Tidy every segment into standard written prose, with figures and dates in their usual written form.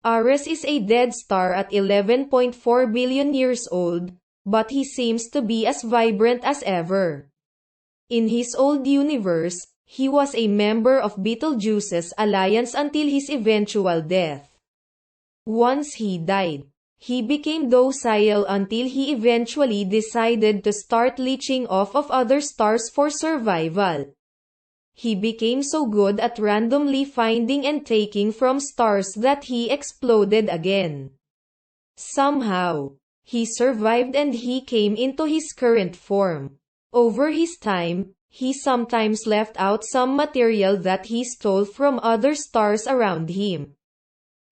Ares is a dead star at 11.4 billion years old, but he seems to be as vibrant as ever. In his old universe, he was a member of Betelgeuse's alliance until his eventual death. Once he died, he became docile until he eventually decided to start leeching off of other stars for survival. He became so good at randomly finding and taking from stars that he exploded again. Somehow, he survived and he came into his current form. Over his time, he sometimes left out some material that he stole from other stars around him.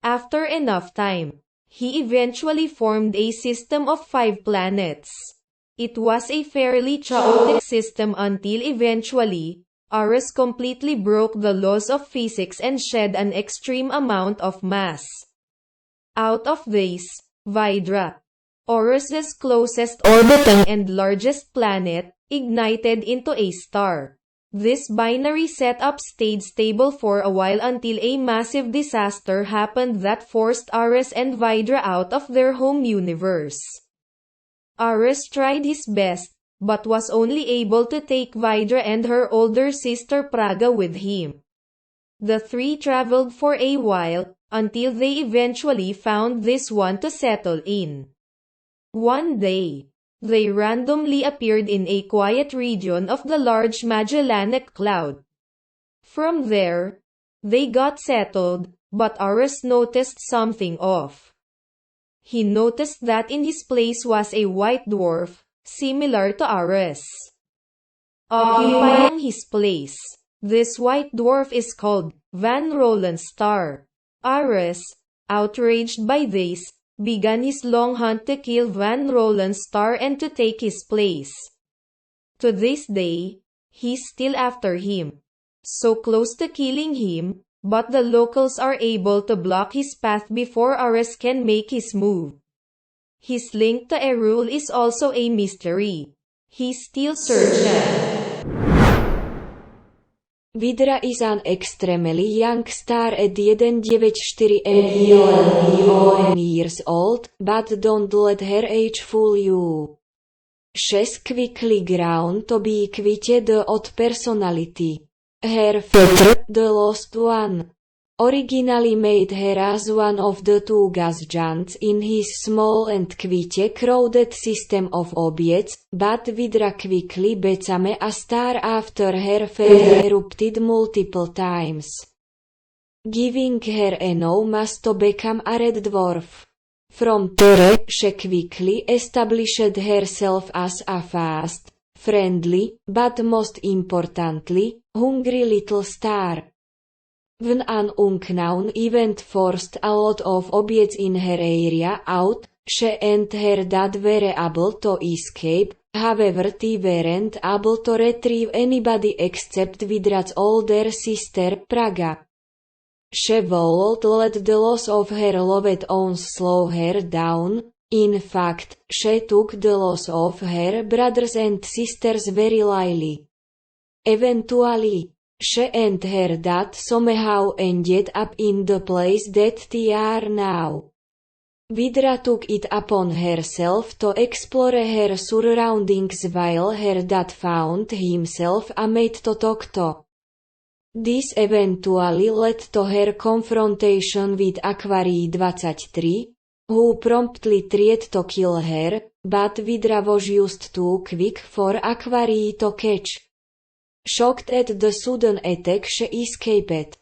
After enough time, he eventually formed a system of 5 planets. It was a fairly chaotic system until eventually, Ares completely broke the laws of physics and shed an extreme amount of mass. Out of these, Vidra, Ares's closest orbiting and largest planet, ignited into a star. This binary setup stayed stable for a while until a massive disaster happened that forced Ares and Vidra out of their home universe. Ares tried his best, but was only able to take Vidra and her older sister Praga with him. The three traveled for a while, until they eventually found this one to settle in. One day, they randomly appeared in a quiet region of the large Magellanic Cloud. From there, they got settled, but Ares noticed something off. He noticed that in his place was a white dwarf, similar to Ares, occupying his place. This white dwarf is called Van Rollens Star. Ares, outraged by this, began his long hunt to kill Van Rollens Star and to take his place. To this day, he's still after him, so close to killing him, but the locals are able to block his path before Ares can make his move. His link to Erul is also a mystery. He still searches. Vidra is an extremely young star at 194 million years old, but don't let her age fool you. She's quickly grown to be quite the odd personality. Her father, the lost one, originally made her as one of the 2 gas giants in his small and quite crowded system of objects, but Vidra quickly became a star after her father erupted multiple times, giving her enormous to become a red dwarf. From there, she quickly established herself as a fast, friendly, but most importantly, hungry little star. When an unknown event forced a lot of objects in her area out, she and her dad were able to escape, however they weren't able to retrieve anybody except Vidra's older sister, Praga. She won't let the loss of her loved ones slow her down. In fact, she took the loss of her brothers and sisters very lightly. Eventually, she and her dad somehow ended up in the place that they are now. Vidra took it upon herself to explore her surroundings while her dad found himself a mate to talk to. This eventually led to her confrontation with Aquarii 23, who promptly tried to kill her, but Vidra was just too quick for Aquarii to catch. Shocked at the sudden attack, she escaped.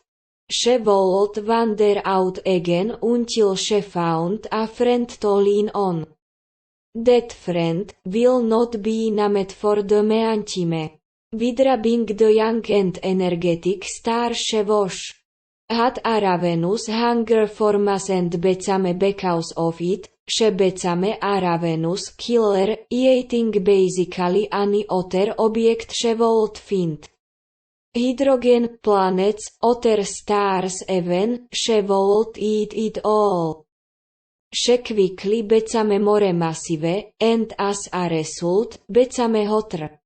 She would wander out again until she found a friend to lean on. That friend will not be named for the meantime. Vidra being the young and energetic star she was, had a ravenous hunger for mass and became because of it, she became a ravenous killer, eating basically any other object she would find. Hydrogen planets, other stars even, she would eat it all. She quickly became more massive, and as a result, became hotter.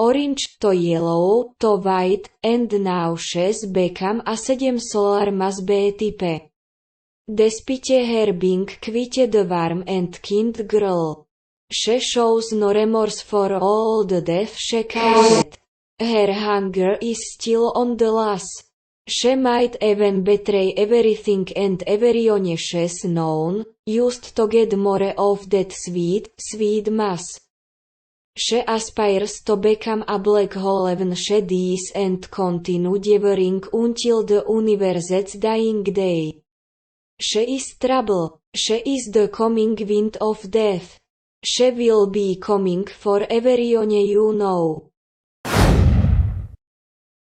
Orange to yellow to white, and now she's become a 7 solar mass B type. Despite her being quite the warm and kind girl, she shows no remorse for all the death she caused. Her hunger is still on the loss. She might even betray everything and everyone she's known, just to get more of that sweet, sweet mass. She aspires to become a black hole when she dies and continue devouring until the universe's dying day. She is trouble. She is the coming wind of death. She will be coming for everyone you know.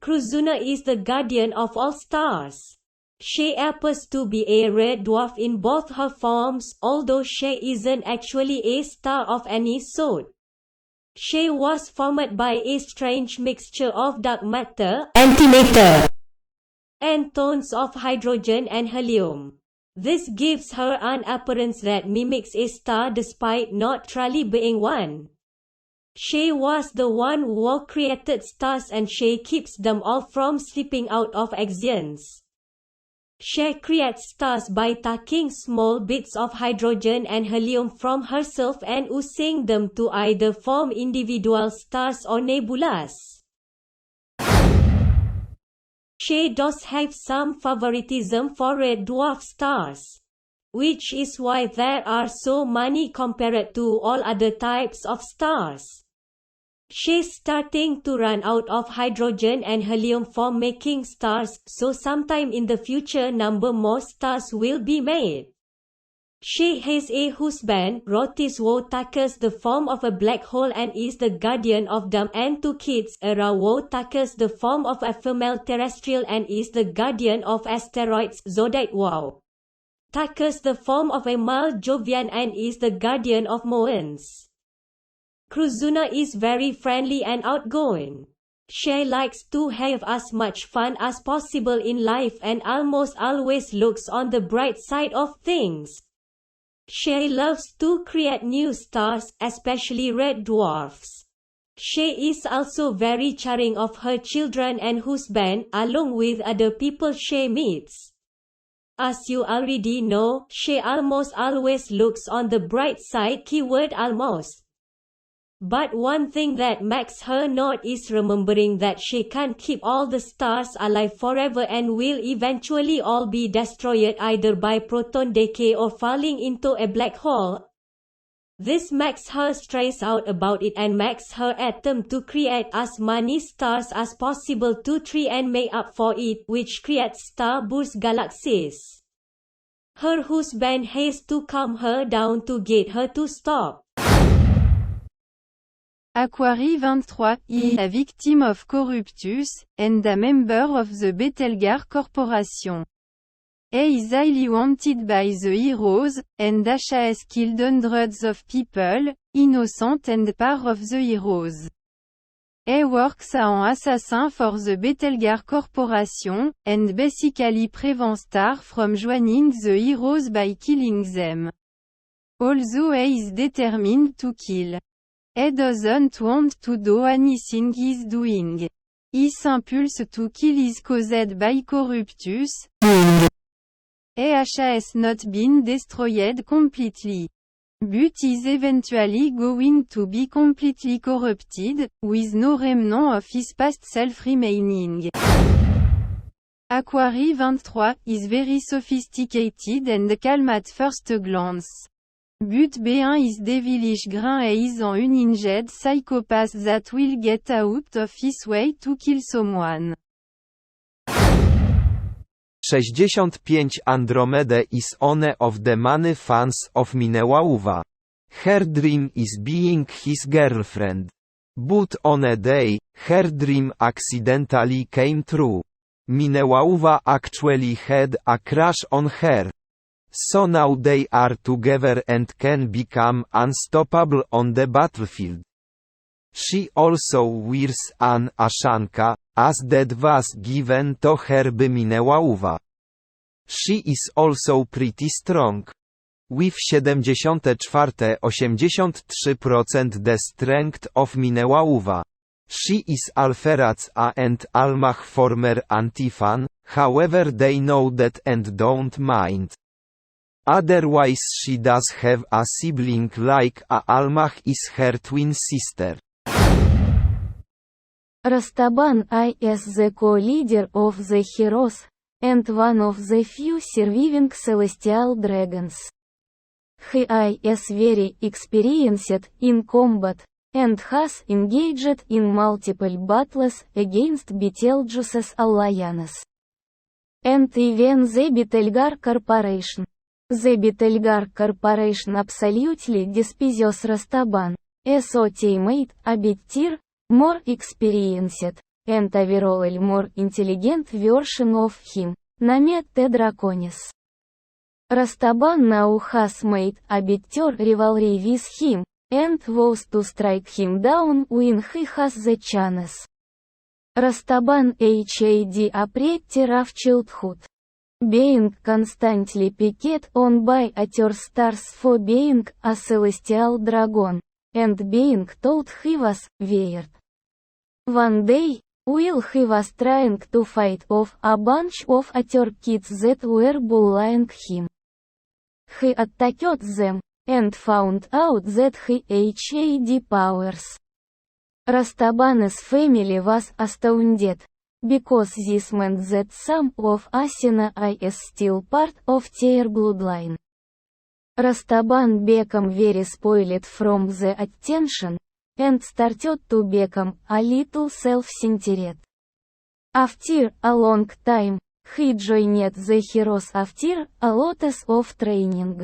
Kruzuna is the guardian of all stars. She appears to be a red dwarf in both her forms, although she isn't actually a star of any sort. She was formed by a strange mixture of dark matter, antimatter, and tons of hydrogen and helium. This gives her an appearance that mimics a star despite not truly being one. She was the one who created stars and she keeps them all from slipping out of existence. She creates stars by taking small bits of hydrogen and helium from herself and using them to either form individual stars or nebulas. She does have some favoritism for red dwarf stars, which is why there are so many compared to all other types of stars. She's starting to run out of hydrogen and helium for making stars, so sometime in the future more stars will be made. She has a husband, Rotis, who takes the form of a black hole and is the guardian of them, and 2 kids, Era, who takes the form of a female terrestrial and is the guardian of asteroids, Zodiac, who takes the form of a male Jovian and is the guardian of moons. Kruzuna is very friendly and outgoing. She likes to have as much fun as possible in life and almost always looks on the bright side of things. She loves to create new stars, especially red dwarfs. She is also very caring of her children and husband, along with other people she meets. As you already know, she almost always looks on the bright side, keyword almost. But one thing that makes her not is remembering that she can't keep all the stars alive forever and will eventually all be destroyed either by proton decay or falling into a black hole. This makes her stress out about it and makes her attempt to create as many stars as possible to try and make up for it, which creates starburst galaxies. Her husband has to calm her down to get her to stop. Aquarii 23 is a victim of corruptus, and a member of the Betelgeuse Corporation. He is highly wanted by the heroes, and has killed hundreds of people, innocent and part of the heroes. He works as an assassin for the Betelgeuse Corporation, and basically prevents stars from joining the heroes by killing them. Although he is determined to kill. He doesn't want to do anything he's doing. His impulse to kill is caused by corruptus. He has not been destroyed completely. But is eventually going to be completely corrupted, with no remnant of his past self remaining. Aquarii 23 is very sophisticated and calm at first glance. But B1 is devilish green and is an unhinged psychopath that will get out of his way to kill someone. 65 Andromeda is one of the many fans of Minewauva. Her dream is being his girlfriend. But on a day, her dream accidentally came true. Minewauva actually had a crush on her. So now they are together and can become unstoppable on the battlefield. She also wears an ashanka, as that was given to her by Minewauva. She is also pretty strong. With 74-83% the strength of Minewauva. She is Alferaz A and Almach former anti-fan, however they know that and don't mind. Otherwise she does have a sibling like a Almach is her twin sister. Rastaban is the co-leader of the heroes, and one of the few surviving celestial dragons. He is very experienced in combat, and has engaged in multiple battles against Betelgeuse's alliance. And even the Betelgeuse Corporation. The Betelgeuse Corporation absolutely despises Rastaban, as a teammate, a better, more experienced, and overall more intelligent version of him, named the Draconis. Rastaban now has made a better rivalry with him, and vows to strike him down when he has the chance. Rastaban had a pretty rough childhood. Being constantly picked on by other stars for being a celestial dragon, and being told he was weird. One day, while he was trying to fight off a bunch of other kids that were bullying him, he attacked them, and found out that he had powers. Rastaban's family was astounded, because this meant that some of Asina is still part of their bloodline. Rastaban became very spoiled from the attention, and started to become a little self-centered. After a long time, he joined the heroes after a lot of training.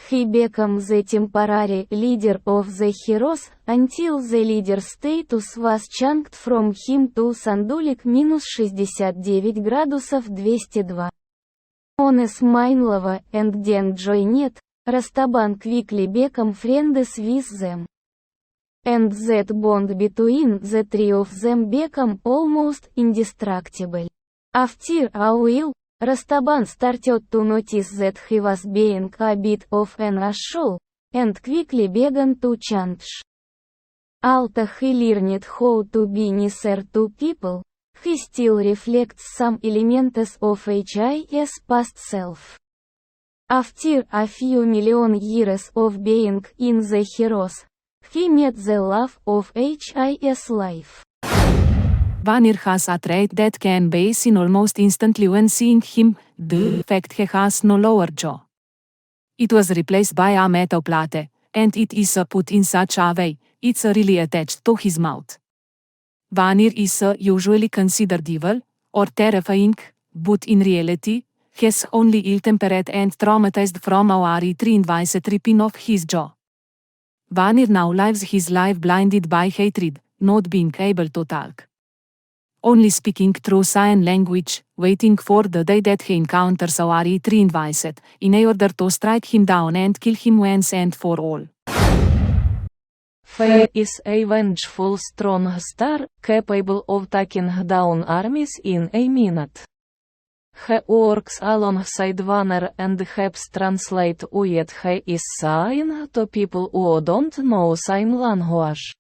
He became the temporary leader of the heroes until the leader status was changed from him to Sandulik -69 градусов 202. On Smilova and then joined, Rastaban quickly became friends with them. And that bond between the three of them became almost indestructible. After a while, Rastaban started to notice that he was being a bit of an asshole, and quickly began to change. Although he learned how to be nicer to people, he still reflects some elements of his past self. After a few million years of being in the heroes, he met the love of his life. Vanir has a trait that can be seen almost instantly when seeing him, the fact he has no lower jaw. It was replaced by a metal plate, and it is put in such a way, it's really attached to his mouth. Vanir is usually considered evil, or terrifying, but in reality, he's only ill-tempered and traumatized from a retrained ripping of his jaw. Vanir now lives his life blinded by hatred, not being able to talk. Only speaking through sign language, waiting for the day that he encounters a retrained in order to strike him down and kill him once and for all. Fane is a vengeful strong star, capable of taking down armies in a minute. He works alongside Vanir and helps translate what he is saying to people who don't know sign language.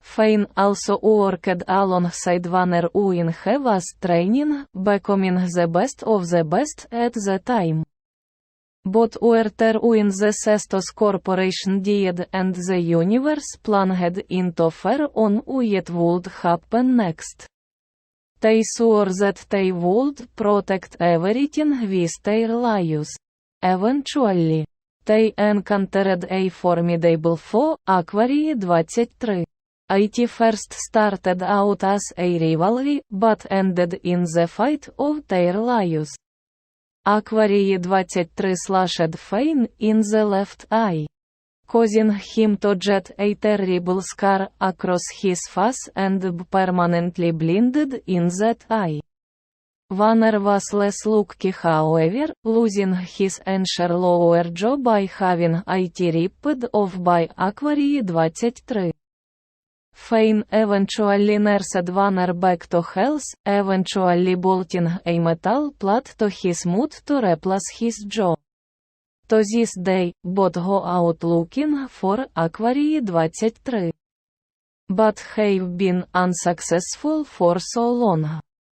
Fane also worked alongside Vanir when he was training, becoming the best of the best at the time. But after when the Cestos Corporation died and the universe plunged into fear on what would happen next, they swore that they would protect everything with their lives. Eventually, they encountered a formidable foe, Aquarii 23. It first started out as a rivalry, but ended in the fight of their lives. Aquarii 23 slashed Fane in the left eye, causing him to get a terrible scar across his face and be permanently blinded in that eye. Vanir was less lucky, however, losing his entire lower jaw by having it ripped off by Aquarii 23. Fane eventually nursed Vanir back to health, eventually bolting a metal plate to his mouth to replace his jaw. To this day, both go out looking for Aquarii 23. But have been unsuccessful for so long.